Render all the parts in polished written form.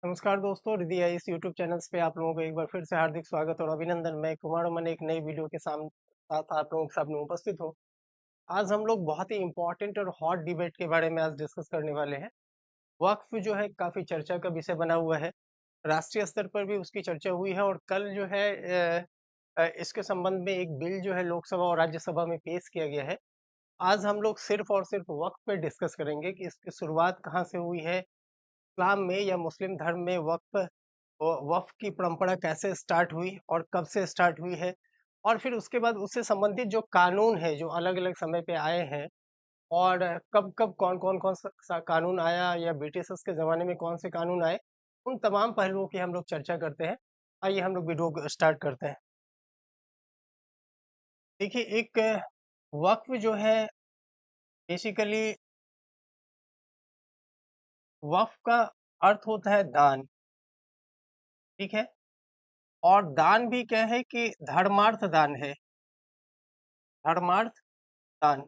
नमस्कार दोस्तों, रिद्धि आई इस यूट्यूब चैनल्स पे आप लोगों को एक बार फिर से हार्दिक स्वागत और अभिनंदन। मैं कुमार अमन एक नई वीडियो के साथ आप लोगों के सामने उपस्थित हूँ। आज हम लोग बहुत ही इम्पोर्टेंट और हॉट डिबेट के बारे में आज डिस्कस करने वाले हैं। वक्फ जो है काफ़ी चर्चा का विषय बना हुआ है। राष्ट्रीय स्तर पर भी उसकी चर्चा हुई है और कल जो है इसके संबंध में एक बिल जो है लोकसभा और राज्यसभा में पेश किया गया है। आज हम लोग सिर्फ और सिर्फ वक्फ पे डिस्कस करेंगे कि इसकी शुरुआत कहाँ से हुई है, इस्लाम में या मुस्लिम धर्म में वक़्फ़ की परंपरा कैसे स्टार्ट हुई और कब से स्टार्ट हुई है? और फिर उसके बाद उससे संबंधित जो कानून है, जो अलग-अलग समय पे आए हैं और कब-कब कौन-कौन सा कानून आया या ब्रिटिशर्स के ज़माने में कौन से कानून आए, उन तमाम पहलुओं की हम लोग चर्चा करते हैं। आइए हम लोग वीडियो को स्टार्ट करते हैं। देखिए एक वक़्फ़ जो है बेसिकली वक़्फ़ का अर्थ होता है दान, ठीक है? और दान भी क्या है कि धर्मार्थ दान है, धर्मार्थ दान।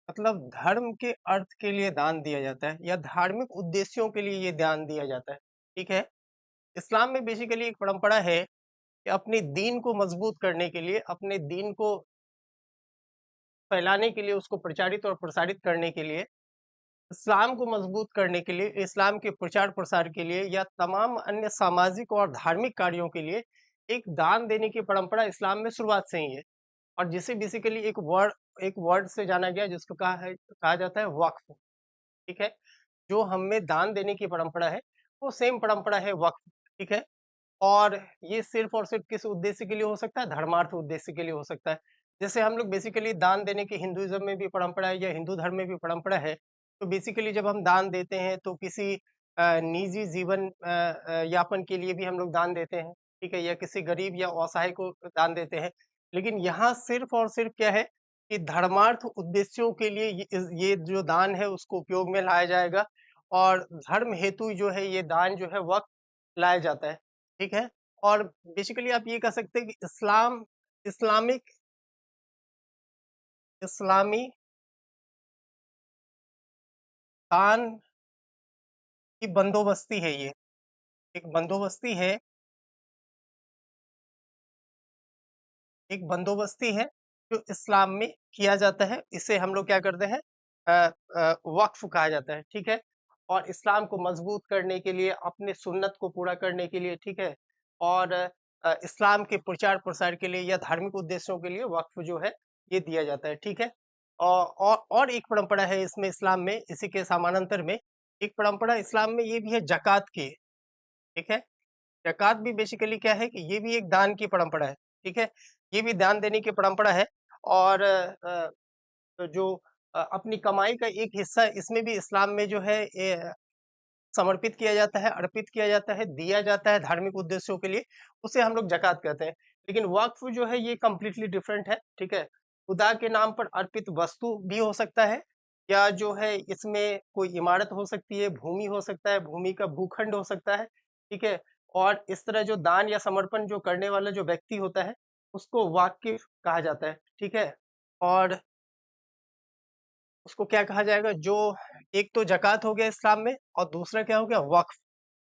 मतलब धर्म के अर्थ के लिए दान दिया जाता है या धार्मिक उद्देश्यों के लिए ये दान दिया जाता है, ठीक है? इस्लाम में बेसिकली एक परंपरा है कि अपने दीन को मजबूत करने के लिए, अपने दीन को फैलाने के लिए, उसको प्रचारित और प्रसारित करने के लिए, इस्लाम को मजबूत करने के लिए, इस्लाम के प्रचार-प्रसार के लिए या तमाम अन्य सामाजिक और धार्मिक कार्यों के लिए एक दान देने की परंपरा इस्लाम में शुरुआत से ही है। और जिसे बेसिकली एक वर्ड से जाना गया जिसको कहा जाता है वक्फ, ठीक है? जो हम में दान देने की परंपरा है, वो सेम परंपरा है वक्फ, ठीक है? और ये सिर्फ़ और सिर्फ़ किस उद्देश्य के लिए हो सकता है? धर्मार्थ उद्देश्य के लिए हो सकता है। जैसे हम लोग बेसिकली दान देने की हिंदुइज़्म में भी परंपरा है या हिंदू धर्म में भी परंपरा है, तो बेसिकली जब हम दान देते हैं तो किसी निजी जीवन यापन के लिए भी हम लोग दान देते हैं, ठीक है? या किसी गरीब या असहाय को दान देते हैं। लेकिन यहाँ सिर्फ़ और सिर्फ़ क्या है कि धर्मार्थ उद्देश्यों के लिए ये जो दान है उसको उपयोग में लाया जाएगा और धर्म हेतु जो है ये दान जो है वक़्फ लाया जाता है। ठीक है? और बेसिकली आप ये कह सकते हैं कि इस्लामिक इस्लामी दान की बंदोबस्ती है ये। एक बंदोबस्ती है एक बंदोबस्ती है जो इस्लाम में किया जाता है। इसे हम लोग क्या करते हैं वक़्फ़ कहा जाता है, ठीक है? और इस्लाम को मज़बूत करने के लिए, अपने सुन्नत को पूरा करने के लिए, ठीक है? और इस्लाम के प्रचार-प्रसार के लिए या धार्मिक उद्देश्यों के लिए वक़्फ़ जो है, ये दिया जाता है, ठीक है? और एक परंपरा है इसमें इस्लाम में, इसी के समानांतर में, एक परंपरा इस्लाम में ये भी है ज़कात की, ठीक है? ज़कात भी बेसिकली क्या है कि ये भी एक दान की परंपरा है, ठीक है? ये भी दान देने की परंपरा है और जो अपनी कमाई का एक हिस्सा इसमें भी इस्लाम में जो है समर्पित किया जाता है, अर्पित किया जाता है, दिया जाता है धार्मिक उद्देश्यों के लिए, उसे हम लोग ज़कात कहते हैं। लेकिन वक़्फ़ जो है ये कंप्लीटली डिफरेंट है, ठीक है? खुदा के नाम पर अर्पित वस्तु भी हो सकता है या जो है इसमें कोई इमारत हो सकती है, भूमि हो सकता है, भूमि का भूखंड हो सकता है, ठीक है? और इस तरह जो दान या समर्पण जो करने वाला जो व्यक्ति होता है, उसको वाक़िफ़ कहा जाता है, ठीक है? और उसको क्या कहा जाएगा जो एक तो ज़कात हो गया इस्लाम में और दूसरा क्या हो गया वक़्फ़,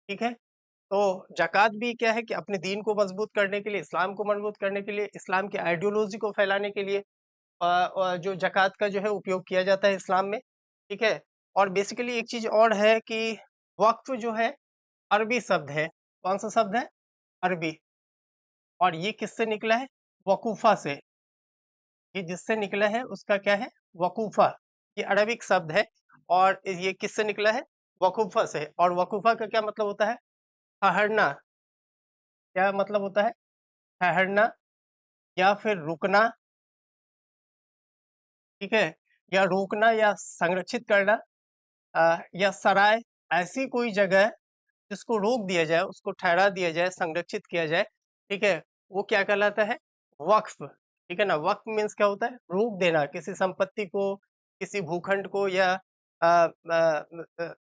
ठीक है? तो ज़कात भी क्या है कि अपने दीन को मज़बूत करने के लिए, इस्लाम को मज़बूत करने के लिए, इस्लाम की आइडियोलॉज़ी को फैलाने के लिए जो ज़कात का जो है उपयोग किया जाता है इस्लाम में, ठीक है? और बेसिकली एक चीज़ और है कि वक़्फ़ जो है अरबी शब्द है। कौन-सा शब्द है? अरबी। और ये किससे निकला है? वकूफ़ा से। ये जिससे निकला है उसका क्या है? वकूफ़ा। ये अरबिक शब्द है और ये किससे निकला है? वकूफ़ा से और वकूफ़ा का क्या मतलब होता है? ठहरना। क्या मतलब होता है? ठहरना या फिर रुकना, ठीक है? या रोकना या संरक्षित करना या सराय ऐसी कोई जगह जिसको रोक दिया जाए, उसको ठहरा दिया जाए, संरक्षित किया जाए, ठीक है? वो क्या कहलाता है? वक़्फ़, ठीक है ना? वक़्फ़ मीन्स क्या होता है? रोक देना किसी संपत्ति को, किसी भूखंड को या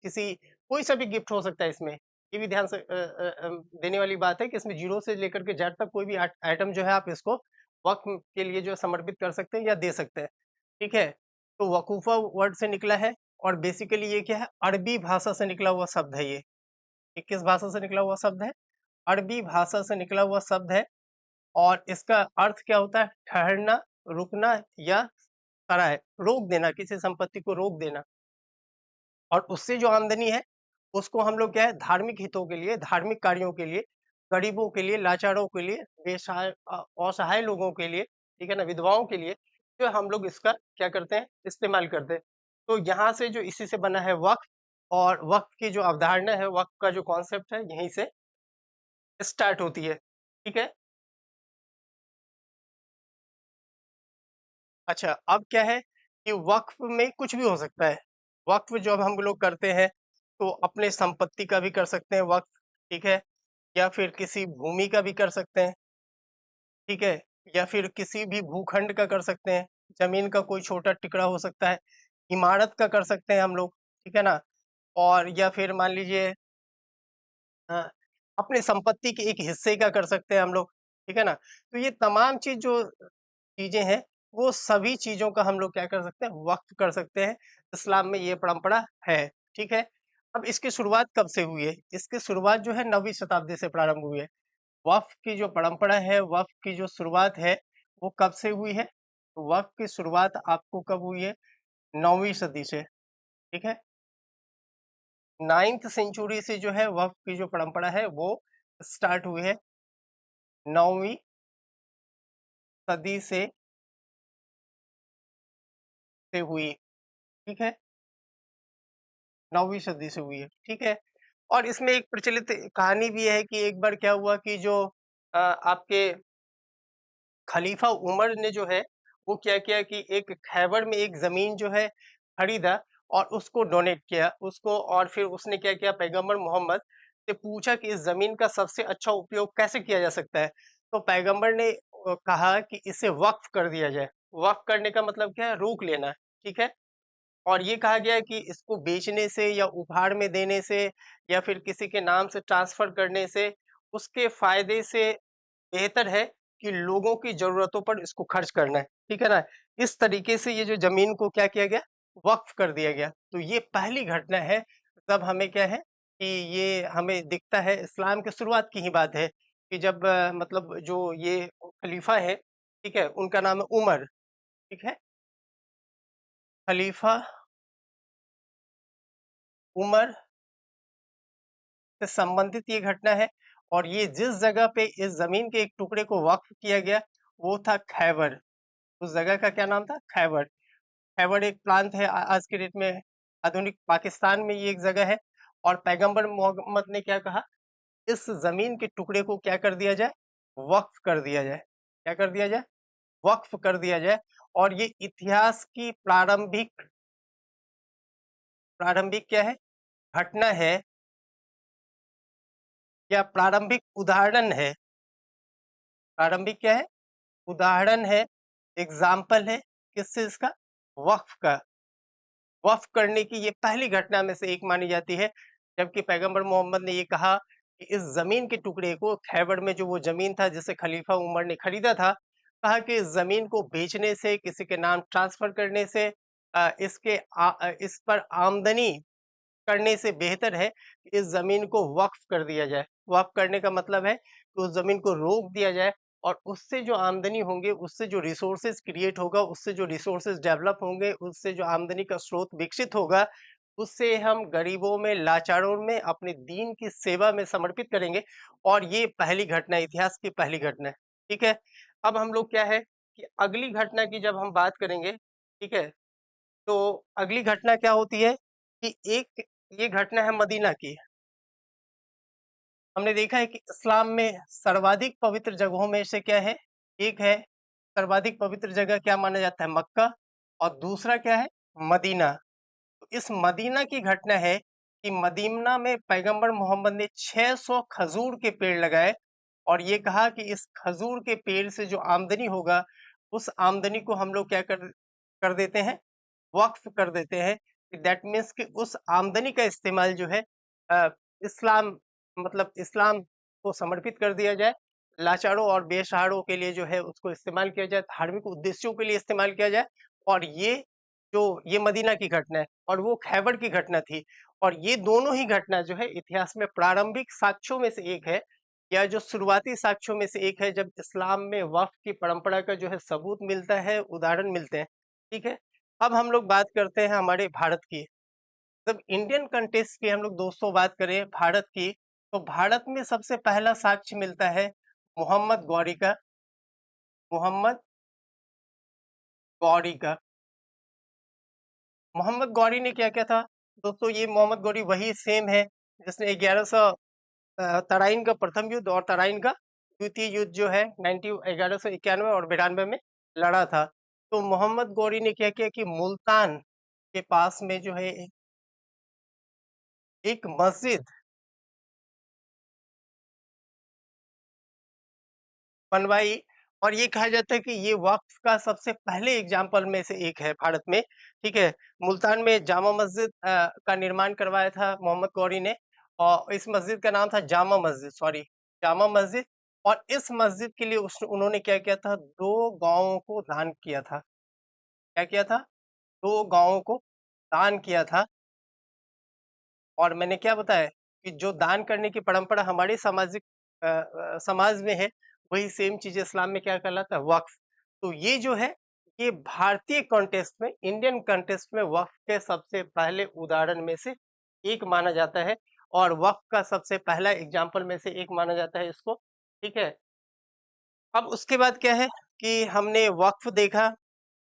किसी कोई सा भी गिफ्ट हो सकता है इसमें। ये भी ध्यान से देने वाली बात है कि इसमें 0 से लेकर के जेड तक कोई भी आइटम जो है आप इसको वक़्फ़ के लिए जो है समर्पित कर सकते हैं या दे सकते हैं, ठीक है? तो वकूफ़ा वर्ड से निकला है और बेसिकली ये क्या है? अरबी भाषा से निकला हुआ शब्द है ये। ये किस भाषा से निकला हुआ शब्द है? अरबी भाषा से निकला हुआ शब्द है और इसका अर्थ क्या होता है? ठहरना, रुकना या सराय, रोक देना, किसी संपत्ति को रोक देना। और उससे जो आमदनी है, उसको हम लोग क्या है, धार्मिक हितों के लिए, धार्मिक कार्यों के लिए, गरीबों के लिए, लाचारों के लिए, असहाय लोगों के लिए, ठीक है ना, विधवाओं के लिए, जो हम लोग इसका क्या करते हैं, इस्तेमाल करते हैं। तो यहाँ से जो इसी से बना है वक्फ, और वक्फ की जो अवधारणा है, वक्फ का जो कॉन्सेप्ट है, यहीं से स्टार्ट होती है। ठीक है? अच्छा, अब क्या है कि वक्फ में कुछ भी हो सकता है। वक्फ जब हम लोग करते हैं, तो अपने संपत्ति का भी कर सकते हैं वक्फ, ठीक है? या फिर किसी भूमि का भी कर सकते हैं, ठीक है? या फिर किसी भी भूखंड का कर सकते हैं, ज़मीन का कोई छोटा टुकड़ा हो सकता है, इमारत का कर सकते हैं हम लोग, ठीक है ना? और या फिर मान लीजिए हाँ, अपने संपत्ति के एक हिस्से का कर सकते हैं हम लोग, ठीक है ना? तो ये तमाम चीज़ जो चीज़ें हैं, वो सभी चीज़ों का हम लोग क्या कर सकते हैं, वक़्फ़ कर सकते हैं। इस्लाम में ये परंपरा है, ठीक है? अब इसकी शुरुआत कब से हुई है? इसकी शुरुआत जो है 9वीं शताब्दी से प्रारंभ हुई है। वक़्फ़ की जो परंपरा है, वक़्फ़ की जो शुरुआत है, वो कब से हुई है? वक़्फ़ की शुरुआत आपको कब हुई है? 9वीं सदी से, ठीक है? 9th सेंचुरी से जो है वक़्फ़ की जो परंपरा है, वो स्टार्ट हुई है। 9वीं सदी से हुई, ठीक है? 9वीं सदी से हुई है, ठीक है? और इसमें एक प्रचलित कहानी भी है कि एक बार क्या हुआ कि जो आपके खलीफा उमर ने जो है, वो क्या किया कि एक खैबर में एक ज़मीन जो है खरीदा और उसको डोनेट किया, उसको, और फिर उसने क्या किया, पैगंबर मोहम्मद से पूछा कि इस ज़मीन का सबसे अच्छा उपयोग कैसे किया जा सकता है? तो पैगंबर ने कहा कि इसे वक़्फ़ कर दिया जाए। वक़्फ़ करने का मतलब क्या है? रोक लेना, ठीक है? और ये कहा गया है कि इसको बेचने से या उपहार में देने से या फिर किसी के नाम से ट्रांसफर करने से, उसके फायदे से बेहतर है कि लोगों की जरूरतों पर इसको खर्च करना है, ठीक है ना? इस तरीके से ये जो जमीन को क्या किया गया, वक्फ कर दिया गया। तो ये पहली घटना है, तब हमें क्या है कि ये हमें दिखता है, इस्लाम की शुरुआत की ही बात है कि जब मतलब जो ये खलीफा है, ठीक है, उनका नाम है उमर, ठीक है, खलीफा उमर से संबंधित ये घटना है। और ये जिस जगह पे इस जमीन के एक टुकड़े को वक्फ किया गया, वो था खैबर। उस जगह का क्या नाम था? खैबर। खैबर एक प्रांत है आज के डेट में, आधुनिक पाकिस्तान में ये एक जगह है। और पैगंबर मोहम्मद ने क्या कहा, इस जमीन के टुकड़े को क्या कर दिया जाए, वक्फ कर दिया जाए। क्या कर दिया जाए? वक्फ कर दिया जाए। और ये इतिहास की प्रारंभिक प्रारंभिक क्या है, घटना है, या प्रारंभिक उदाहरण है। प्रारंभिक क्या है? उदाहरण है, एग्जाम्पल है, किस चीज का? वक्फ का। वक्फ करने की ये पहली घटना में से एक मानी जाती है, जबकि पैगंबर मोहम्मद ने ये कहा कि इस जमीन के टुकड़े को, खैबर में जो वो जमीन था जिसे खलीफा उमर ने खरीदा था, कहा कि इस जमीन को बेचने से, किसी के नाम ट्रांसफर करने से, इस पर आमदनी करने से बेहतर है कि इस ज़मीन को वक़्फ़ कर दिया जाए। वक़्फ़ करने का मतलब है कि उस ज़मीन को रोक दिया जाए, और उससे जो आमदनी होंगे, उससे जो रिसोर्सेज़ क्रिएट होगा, उससे जो रिसोर्सेज़ डेवलप होंगे, उससे जो आमदनी का स्रोत विकसित होगा, उससे हम गरीबों में, लाचारों में, अपने दीन की सेवा में समर्पित करेंगे। और ये पहली घटना है, इतिहास की पहली घटना है। ठीक है? अब हम लोग क्या है कि अगली घटना की जब हम बात करेंगे, ठीक है? तो अगली घटना क्या होती है कि एक ये घटना है मदीना की। हमने देखा है कि इस्लाम में सर्वाधिक पवित्र जगहों में से क्या है? एक है, सर्वाधिक पवित्र जगह क्या माना जाता है? मक्का। और दूसरा क्या है? मदीना। तो इस मदीना की घटना है कि मदीना में पैगंबर मोहम्मद ने 600 खजूर के पेड़ लगाए, और ये कहा कि इस खजूर के पेड़ से जो आमदनी होगा, उस आमदनी को हम लोग क्या कर कर देते हैं, वक्फ कर देते हैं। दैट मीन्स कि उस आमदनी का इस्तेमाल जो है अ, इस्लाम, मतलब इस्लाम को समर्पित कर दिया जाए, लाचारों और बेसहारों के लिए जो है उसको इस्तेमाल किया जाए, धार्मिक उद्देश्यों के लिए इस्तेमाल किया जाए। और ये जो ये मदीना की घटना है और वो खैबर की घटना थी। और ये दोनों ही घटना जो है इतिहास में प्रारंभिक साक्ष्यों में से एक है, या जो शुरुआती साक्ष्यों में से एक है, जब इस्लाम में वक़्फ़ की परंपरा का जो है सबूत मिलता है, उदाहरण मिलते हैं। ठीक है? अब हम लोग बात करते हैं हमारे भारत की। जब इंडियन कंटेक्स्ट की हम लोग दोस्तों बात करें भारत की, तो भारत में सबसे पहला साक्ष्य मिलता है मोहम्मद गौरी का। मोहम्मद गौरी का। मोहम्मद गौरी ने क्या किया था? दोस्तों ये मोहम्मद गौरी वही सेम है जिसने 1100 तराइन का प्रथम युद्ध और तराइन का द्वितीय युद्ध जो है 1191 और 92 में लड़ा था। तो मोहम्मद गौरी ने क्या किया कि मुल्तान के पास में जो है एक मस्जिद बनवाई। और ये कहा जाता है कि ये वक़्फ़ का सबसे पहले एग्ज़ाम्पल में से एक है भारत में, ठीक है? मुल्तान में जामा मस्जिद का निर्माण करवाया था मोहम्मद गौरी ने, और इस मस्जिद का नाम था जामा मस्जिद, सॉरी, जामा मस्जिद। और इस मस्जिद के लिए उन्होंने क्या किया था? 2 गाँवों को दान किया था। क्या किया था? 2 गाँवों को दान किया था। और मैंने क्या बताया कि जो दान करने की परंपरा हमारे सामाजिक समाज में है, वही सेम चीज़ इस्लाम में क्या कहलाता है? वक़्फ़। तो ये जो है, ये भारतीय कॉन्टेक्स्ट में, इंडियन कॉन्टेक्स्ट में वक़्फ़ के सबसे पहले उदाहरण में से एक माना जाता है, और वक़्फ़ का सबसे पहला एग्ज़ाम्पल में से एक माना जाता है इसको, ठीक है? अब उसके बाद क्या है कि हमने वक़्फ़ देखा,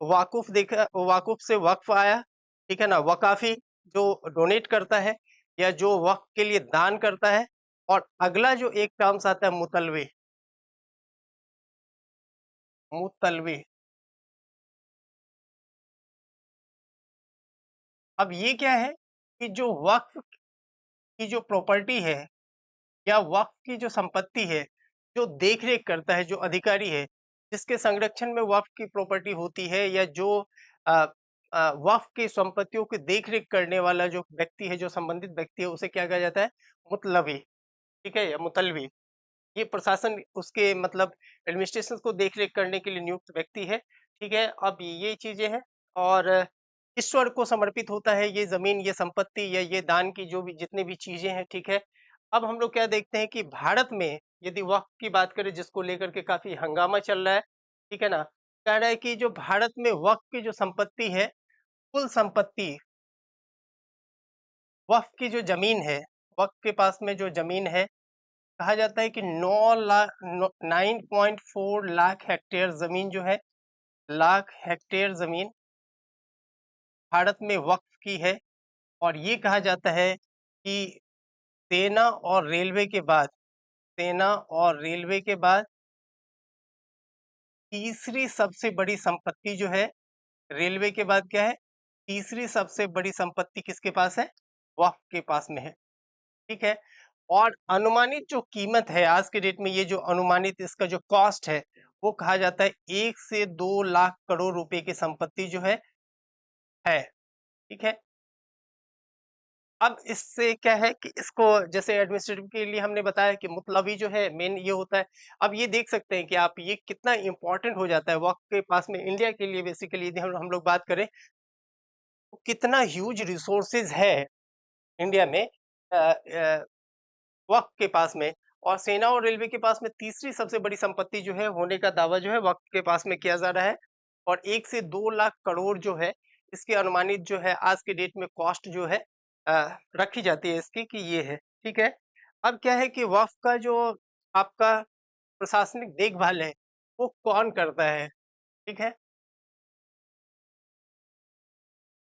वाकुफ़ देखा, वाकुफ़ से वक़्फ़ आया, ठीक है ना? वक़ाफ़ी जो डोनेट करता है या जो वक़्फ़ के लिए दान करता है, और अगला जो एक टर्म्स आता है मुतलवे। मुतलवे। अब ये क्या है कि जो वक़्फ़ की जो प्रॉपर्टी है या वक़्फ़ की जो संपत्ति है, जो देख-रेख करता है, जो अधिकारी है, जिसके संरक्षण में वक़्फ़ की प्रॉपर्टी होती है, या जो अ वक़्फ़ की संपत्तियों की देख-रेख करने वाला जो व्यक्ति है, जो संबंधित व्यक्ति है, उसे क्या कहा जाता है? मुतलवी, ठीक है? या मुतलवी। ये प्रशासन उसके मतलब एडमिनिस्ट्रेशन को देख-रेख करने के लिए नियुक्त व्यक्ति है, ठीक है? अब ये चीज़ें हैं, और ईश्वर को समर्पित होता है ये ज़मीन, ये संपत्ति, या ये दान की जो भी जितनी भी चीज़ें हैं, ठीक है? अब हम लोग क्या देखते हैं कि भारत में यदि वक़्फ़ की बात करें, जिसको लेकर के काफ़ी हंगामा चल रहा है, ठीक है ना? कह रहा है कि जो भारत में वक़्फ़ की जो संपत्ति है, कुल संपत्ति, वक़्फ़ की जो ज़मीन है, वक़्फ़ के पास में जो ज़मीन है, कहा जाता है कि 9.4 लाख हेक्टेयर जमीन जो है, लाख हेक्टेयर जमीन भारत में वक्फ की है। और ये कहा जाता है कि सेना और रेलवे के बाद, सेना और रेलवे के बाद तीसरी सबसे बड़ी संपत्ति जो है, रेलवे के बाद क्या है, तीसरी सबसे बड़ी संपत्ति किसके पास है? वक्फ के पास में है, ठीक है? और अनुमानित जो कीमत है आज के डेट में, ये जो अनुमानित इसका जो कॉस्ट है, वो कहा जाता है 1 से 2 लाख करोड़ रुपए की संपत्ति जो है, ठीक है? अब इससे क्या है कि इसको जैसे एडमिनिस्ट्रेटिव के लिए हमने बताया कि मुतलवी जो है मेन ये होता है। अब ये देख सकते हैं कि आप ये कितना इम्पोर्टेंट हो जाता है वक़्त के पास में इंडिया के लिए, बेसिकली यदि हम लोग बात करें, तो कितना ह्यूज रिसोर्सेज़ है इंडिया में वक़्त के पास में। और सेना और रेलवे के पास में तीसरी सबसे बड़ी संपत्ति जो है होने का दावा जो है वक़्त के पास में किया जा रहा है। और 1 से 2 लाख करोड़ जो है, इसकी अनुमानित जो है आज के डेट में कॉस्ट जो है रखी जाती है इसकी कि ये है, ठीक है? अब क्या है कि वक़्त का जो आपका प्रशासनिक देखभाल है, वो कौन करता है, ठीक है?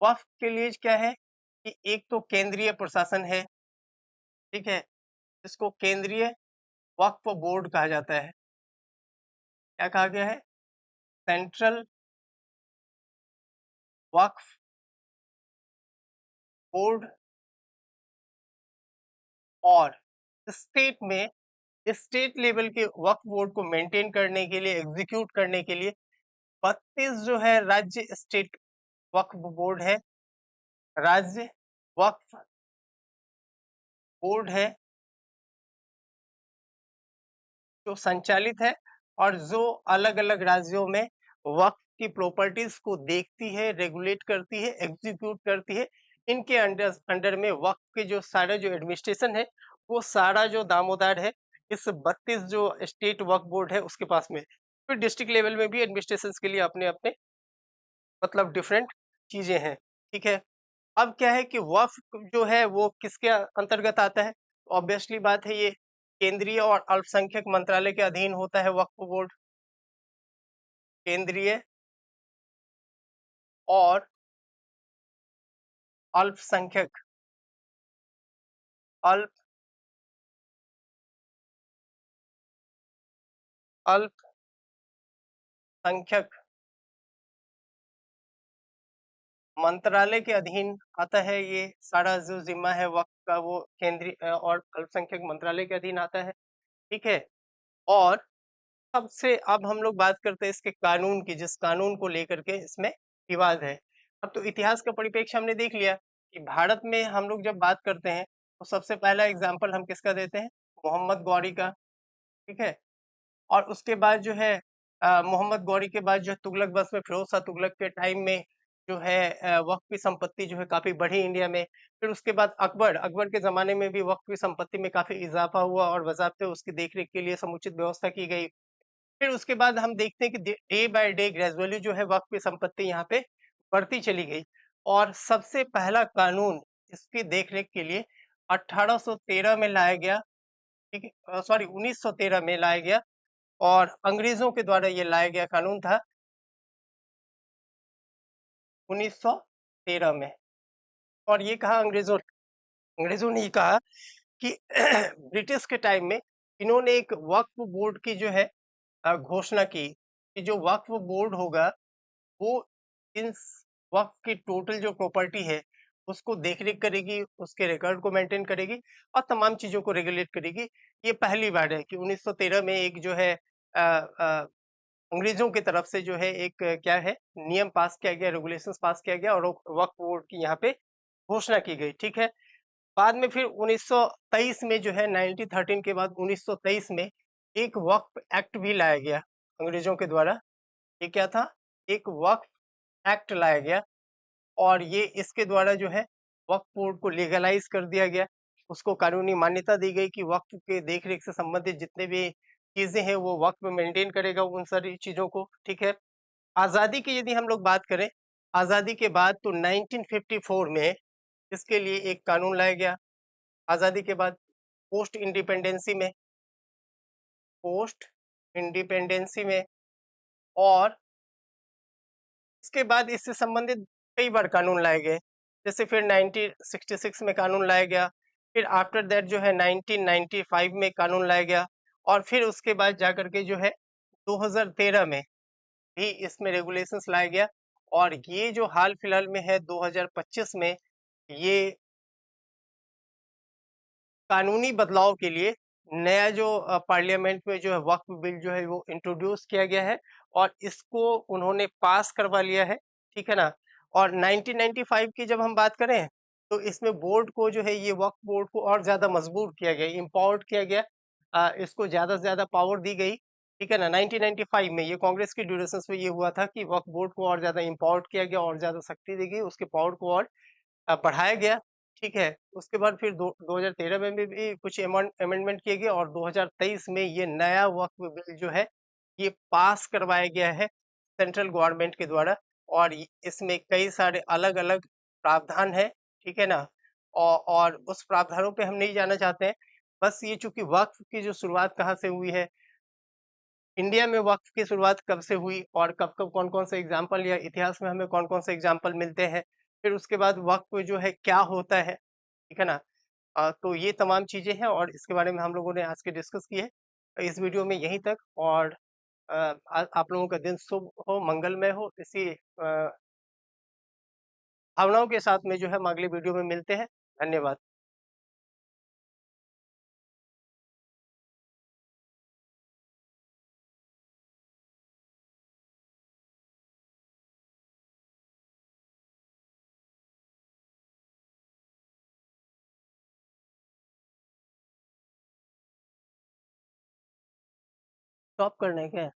वक़्त के लिए क्या है कि एक तो केंद्रीय प्रशासन है, ठीक है? जिसको केंद्रीय वक्फ बोर्ड कहा जाता है। क्या कहा गया है? सेंट्रल वक्फ बोर्ड। और स्टेट में, स्टेट लेवल के वक्फ बोर्ड को मेंटेन करने के लिए, एग्जीक्यूट करने के लिए 32 जो है राज्य स्टेट वक्फ बोर्ड है, राज्य वक्फ बोर्ड है, जो संचालित है, और जो अलग-अलग राज्यों में वक्फ की प्रॉपर्टीज को देखती है, रेगुलेट करती है, एग्जीक्यूट करती है। इनके अंडर अंडर में वक्फ के जो सारा जो एडमिनिस्ट्रेशन है, वो सारा जो दामोदार है इस 32 जो स्टेट वक्फ बोर्ड है उसके पास में। फिर डिस्ट्रिक्ट लेवल में भी एडमिनिस्ट्रेशन के लिए अपने अपने मतलब डिफरेंट चीजें हैं, ठीक है। अब क्या है कि वक्फ जो है वो किसके अंतर्गत आता है? ऑब्वियसली बात है, ये केंद्रीय और अल्पसंख्यक मंत्रालय के अधीन होता है वक्फ बोर्ड। केंद्रीय और अल्पसंख्यक अल्पसंख्यक मंत्रालय के अधीन आता है। ये सारा जो जिम्मा है वक्फ का वो केंद्रीय और अल्पसंख्यक मंत्रालय के अधीन आता है, ठीक है। और सबसे अब हम लोग बात करते हैं इसके कानून की, जिस कानून को लेकर के इसमें विवाद है। अब तो इतिहास का परिप्रेक्ष्य हमने देख लिया कि भारत में हम लोग जब बात करते हैं तो सबसे पहला एग्जाम्पल हम किसका देते हैं? मोहम्मद गौरी का, ठीक है। और उसके बाद जो है मोहम्मद गौरी के बाद जो है तुगलक वंश में फिरोज शाह तुगलक के टाइम में जो है वक्फ की संपत्ति जो है काफी बढ़ी इंडिया में। फिर उसके बाद अकबर अकबर के जमाने में भी वक्फ की संपत्ति में काफी इजाफा हुआ और बज़ाब्ते उसकी देखरेख के लिए समुचित व्यवस्था की गई। फिर उसके बाद हम देखते हैं कि डे बाय डे ग्रेजुअली जो है वक्फ की संपत्ति यहाँ पे बढ़ती चली गई। और सबसे पहला कानून इसकी देखरेख के लिए 1813 में लाया गया, ठीक है, सॉरी 1913 में लाया गया। और अंग्रेजों के द्वारा ये लाया गया कानून था 1913 में। और ये कहा अंग्रेजों अंग्रेजों ने ये कहा कि ब्रिटिश के टाइम में इन्होंने एक वक्फ बोर्ड की जो है घोषणा की कि जो वक्फ बोर्ड होगा वो इन वक्फ की टोटल जो प्रॉपर्टी है उसको देखरेख करेगी, उसके रिकॉर्ड को मेंटेन करेगी और तमाम चीजों को रेगुलेट करेगी। ये पहली बार है कि 1913 में एक जो है अंग्रेजों की तरफ से जो है एक क्या है नियम पास किया गया, रेगुलेशंस पास किया गया और वक्फ बोर्ड की यहाँ पे घोषणा की गई, ठीक है। बाद में फिर 1923 में जो है 1913 के बाद 1923 में एक वक्फ एक्ट भी लाया गया अंग्रेजों के द्वारा। ये क्या था? एक वक्फ एक्ट लाया गया और ये इसके द्वारा जो है वक्फ बोर्ड को लीगलाइज कर दिया गया। उसको कानूनी मान्यता दी गई कि वक्फ के देखरेख से संबंधित जितने भी चीजें हैं वो वक्फ मेंटेन करेगा उन सारी चीजों को, ठीक है। आजादी की यदि हम लोग बात करें, आजादी के बाद तो 1954 में इसके लिए एक कानून लाया गया। आजादी के बाद पोस्ट इंडिपेंडेंसी में और इसके बाद इससे संबंधित कई बार कानून लाए गए। जैसे फिर 1966 में कानून लाया गया, फिर आफ्टर दैट जो है 1995 में कानून लाया गया और फिर उसके बाद जाकर के जो है 2013 में भी इसमें रेगुलेशंस लाया गया। और ये जो हाल फिलहाल में है 2025 में ये कानूनी बदलाव के लिए नया जो पार्लियामेंट में जो है वक्फ बिल जो है वो इंट्रोड्यूस किया गया है और इसको उन्होंने पास करवा लिया है, ठीक है ना। और 1995 की जब हम बात करें तो इसमें बोर्ड को जो है ये वक्फ बोर्ड को और ज्यादा मजबूत किया गया, इम्पावर्ड किया गया, इसको ज्यादा से ज्यादा पावर दी गई, ठीक है ना। 1995 में ये कांग्रेस की ड्यूरेशंस में ये हुआ था कि वक्फ बोर्ड को और ज्यादा इम्पावर्ड किया गया और ज्यादा शक्ति दी गई, उसके पावर को और बढ़ाया गया, ठीक है। उसके बाद फिर 2013 में भी कुछ अमेंडमेंट किए गए और 2023 में ये नया वक्फ बिल जो है ये पास करवाया गया है सेंट्रल गवर्नमेंट के द्वारा। और इसमें कई सारे अलग अलग प्रावधान है, ठीक है ना। और उस प्रावधानों पे हम नहीं जाना चाहते हैं। बस ये चूंकि वक्फ की जो शुरुआत कहाँ से हुई है, इंडिया में वक्फ की शुरुआत कब से हुई और कब कब कौन कौन से एग्जाम्पल या इतिहास में हमें कौन कौन से एग्जाम्पल मिलते हैं, फिर उसके बाद वक्फ जो है क्या होता है, ठीक है ना। तो ये तमाम चीजें हैं और इसके बारे में हम लोगों ने आज के डिस्कस की है इस वीडियो में यहीं तक। और आप लोगों का दिन शुभ हो, मंगलमय हो। इसी भावनाओं के साथ में जो है हम अगले वीडियो में मिलते हैं। धन्यवाद। स्टॉप करना है क्या?